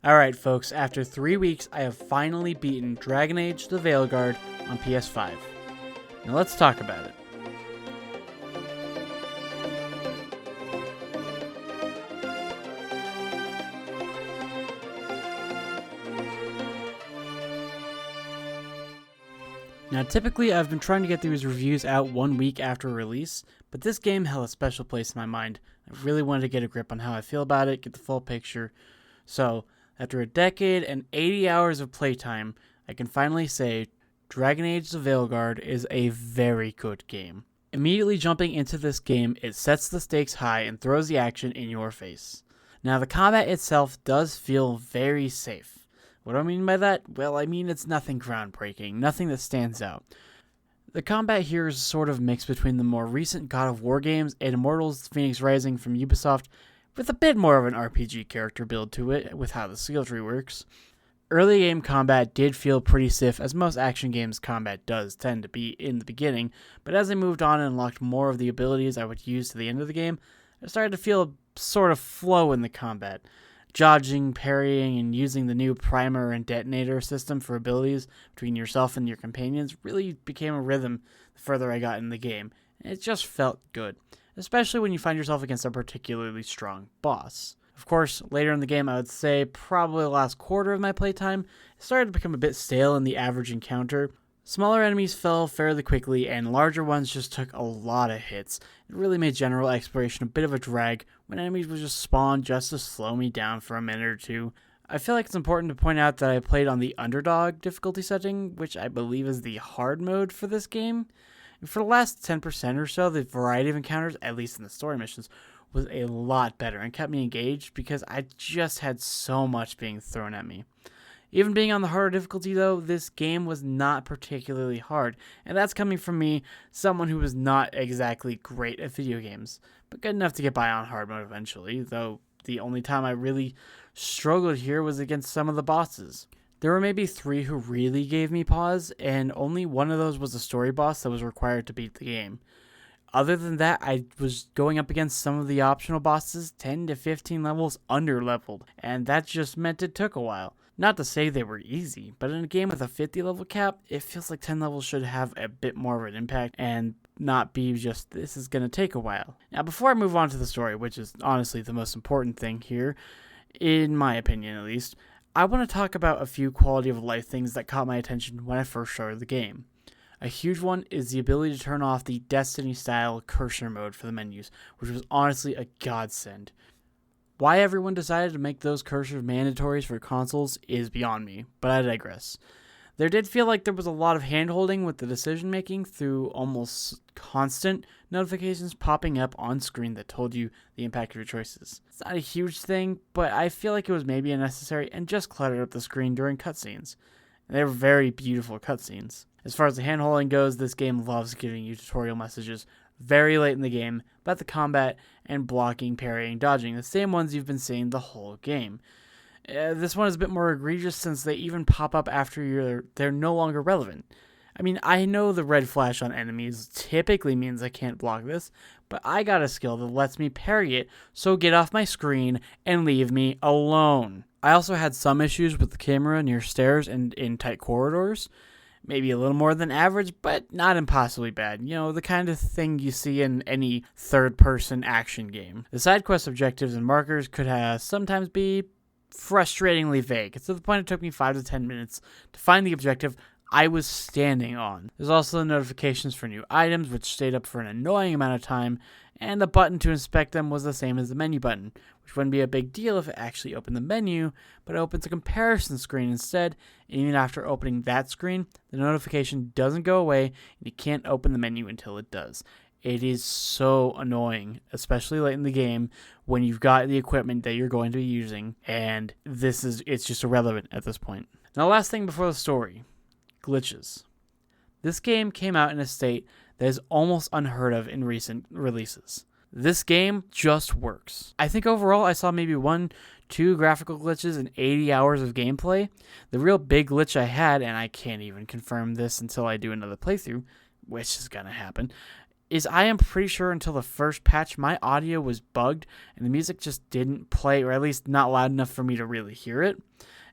Alright folks, after 3 weeks I have finally beaten Dragon Age the Veilguard on PS5. Now let's talk about it. Now typically I've been trying to get these reviews out 1 week after release, but this game held a special place in my mind. I really wanted to get a grip on how I feel about it, get the full picture. So, after a decade and 80 hours of playtime, I can finally say Dragon Age the Veilguard is a very good game. Immediately jumping into this game, it sets the stakes high and throws the action in your face. Now the combat itself does feel very safe. What do I mean by that? Well, I mean it's nothing groundbreaking, nothing that stands out. The combat here is sort of mixed between the more recent God of War games and Immortals Phoenix Rising from Ubisoft, with a bit more of an RPG character build to it with how the skill tree works. Early game combat did feel pretty stiff, as most action games combat does tend to be in the beginning, but as I moved on and unlocked more of the abilities I would use to the end of the game, I started to feel a sort of flow in the combat. Dodging, parrying, and using the new primer and detonator system for abilities between yourself and your companions really became a rhythm the further I got in the game, and it just felt good, especially when you find yourself against a particularly strong boss. Of course, later in the game, I would say probably the last quarter of my playtime, it started to become a bit stale in the average encounter. Smaller enemies fell fairly quickly, and larger ones just took a lot of hits. It really made general exploration a bit of a drag when enemies would just spawn just to slow me down for a minute or two. I feel like it's important to point out that I played on the underdog difficulty setting, which I believe is the hard mode for this game. And for the last 10% or so, the variety of encounters, at least in the story missions, was a lot better and kept me engaged because I just had so much being thrown at me. Even being on the harder difficulty though, this game was not particularly hard, and that's coming from me, someone who was not exactly great at video games, but good enough to get by on hard mode eventually, though the only time I really struggled here was against some of the bosses. There were maybe 3 who really gave me pause, and only one of those was a story boss that was required to beat the game. Other than that, I was going up against some of the optional bosses 10 to 15 levels under-leveled, and that just meant it took a while. Not to say they were easy, but in a game with a 50 level cap, it feels like 10 levels should have a bit more of an impact and not be just, this is going to take a while. Now, before I move on to the story, which is honestly the most important thing here, in my opinion at least, I want to talk about a few quality of life things that caught my attention when I first started the game. A huge one is the ability to turn off the Destiny-style cursor mode for the menus, which was honestly a godsend. Why everyone decided to make those cursors mandatories for consoles is beyond me, but I digress. There did feel like there was a lot of hand-holding with the decision-making through almost constant notifications popping up on screen that told you the impact of your choices. It's not a huge thing, but I feel like it was maybe unnecessary and just cluttered up the screen during cutscenes. And they were very beautiful cutscenes. As far as the hand-holding goes, this game loves giving you tutorial messages very late in the game about the combat and blocking, parrying, dodging, the same ones you've been seeing the whole game. This one is a bit more egregious since they even pop up after they're no longer relevant. I mean, I know the red flash on enemies typically means I can't block this, but I got a skill that lets me parry it, so get off my screen and leave me alone. I also had some issues with the camera near stairs and in tight corridors. Maybe a little more than average, but not impossibly bad. You know, the kind of thing you see in any third-person action game. The side quest objectives and markers could sometimes be frustratingly vague. It's to the point it took me 5 to 10 minutes to find the objective I was standing on. There's also the notifications for new items, which stayed up for an annoying amount of time, and the button to inspect them was the same as the menu button, which wouldn't be a big deal if it actually opened the menu, but it opens a comparison screen instead, and even after opening that screen, the notification doesn't go away, and you can't open the menu until it does. It is so annoying, especially late in the game, when you've got the equipment that you're going to be using, and it's just irrelevant at this point. Now, last thing before the story. Glitches. This game came out in a state that is almost unheard of in recent releases. This game just works. I think overall I saw maybe 1-2 graphical glitches in 80 hours of gameplay. The real big glitch I had, and I can't even confirm this until I do another playthrough, which is gonna happen, is I am pretty sure until the first patch, my audio was bugged and the music just didn't play, or at least not loud enough for me to really hear it.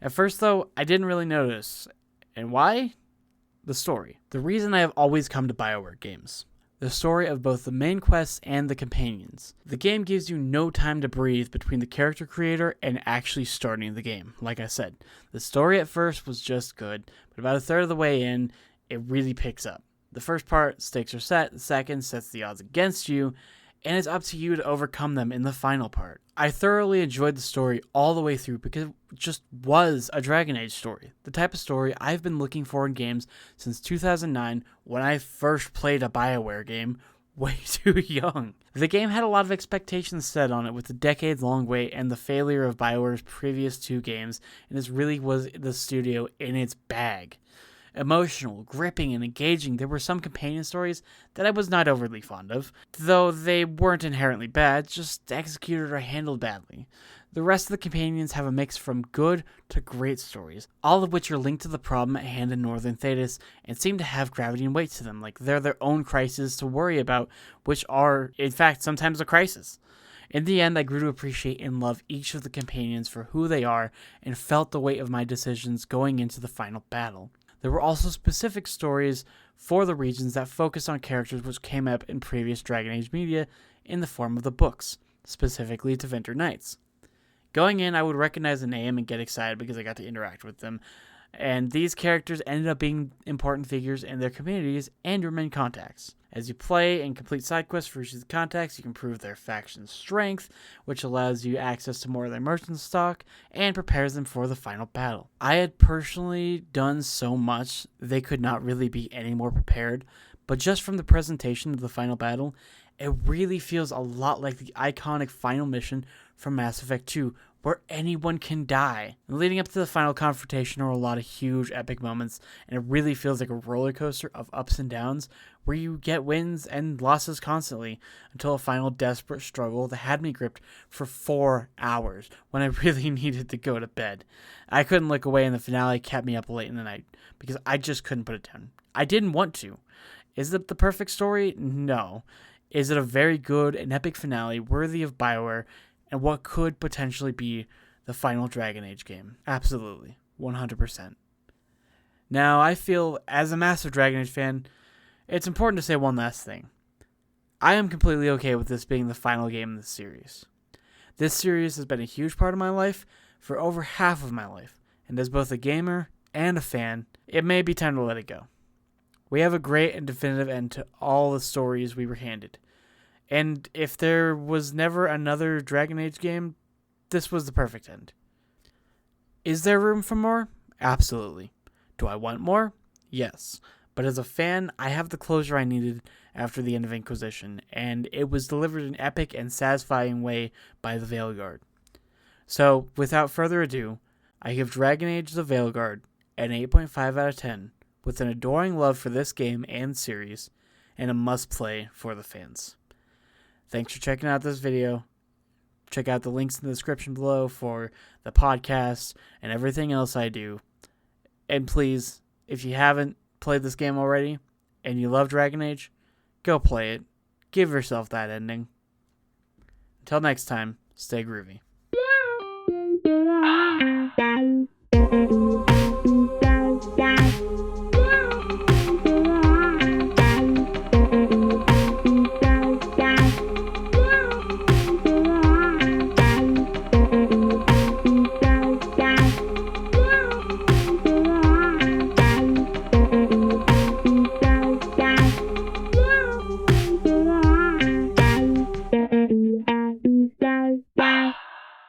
At first, though, I didn't really notice. And why? The story. The reason I have always come to BioWare games. The story of both the main quests and the companions. The game gives you no time to breathe between the character creator and actually starting the game. Like I said, the story at first was just good, but about a third of the way in, it really picks up. The first part, stakes are set, the second sets the odds against you, and it's up to you to overcome them in the final part. I thoroughly enjoyed the story all the way through because it just was a Dragon Age story. The type of story I've been looking for in games since 2009 when I first played a BioWare game way too young. The game had a lot of expectations set on it with the decades-long wait and the failure of BioWare's previous 2 games, and this really was the studio in its bag. Emotional, gripping, and engaging, there were some companion stories that I was not overly fond of, though they weren't inherently bad, just executed or handled badly. The rest of the companions have a mix from good to great stories, all of which are linked to the problem at hand in Northern Thetis and seem to have gravity and weight to them, like they're their own crises to worry about, which are, in fact, sometimes a crisis. In the end, I grew to appreciate and love each of the companions for who they are and felt the weight of my decisions going into the final battle. There were also specific stories for the regions that focused on characters which came up in previous Dragon Age media in the form of the books, specifically to Winter Nights. Going in, I would recognize the name and get excited because I got to interact with them, and these characters ended up being important figures in their communities and your main contacts. As you play and complete side quests for each of the contacts, you can improve their faction's strength, which allows you access to more of their merchant stock and prepares them for the final battle. I had personally done so much, they could not really be any more prepared, but just from the presentation of the final battle, it really feels a lot like the iconic final mission from Mass Effect 2, where anyone can die. And leading up to the final confrontation are a lot of huge epic moments, and it really feels like a roller coaster of ups and downs, where you get wins and losses constantly, until a final desperate struggle that had me gripped for 4 hours, when I really needed to go to bed. I couldn't look away, and the finale kept me up late in the night, because I just couldn't put it down. I didn't want to. Is it the perfect story? No. Is it a very good and epic finale worthy of BioWare and what could potentially be the final Dragon Age game? Absolutely. 100%. Now, I feel, as a massive Dragon Age fan, it's important to say one last thing. I am completely okay with this being the final game in the series. This series has been a huge part of my life for over half of my life, and as both a gamer and a fan, it may be time to let it go. We have a great and definitive end to all the stories we were handed. And if there was never another Dragon Age game, this was the perfect end. Is there room for more? Absolutely. Do I want more? Yes. But as a fan, I have the closure I needed after the end of Inquisition, and it was delivered in an epic and satisfying way by the Veilguard. So, without further ado, I give Dragon Age the Veilguard an 8.5 out of 10, with an adoring love for this game and series, and a must-play for the fans. Thanks for checking out this video. Check out the links in the description below for the podcast and everything else I do. And please, if you haven't played this game already and you love Dragon Age, go play it. Give yourself that ending. Until next time, stay groovy.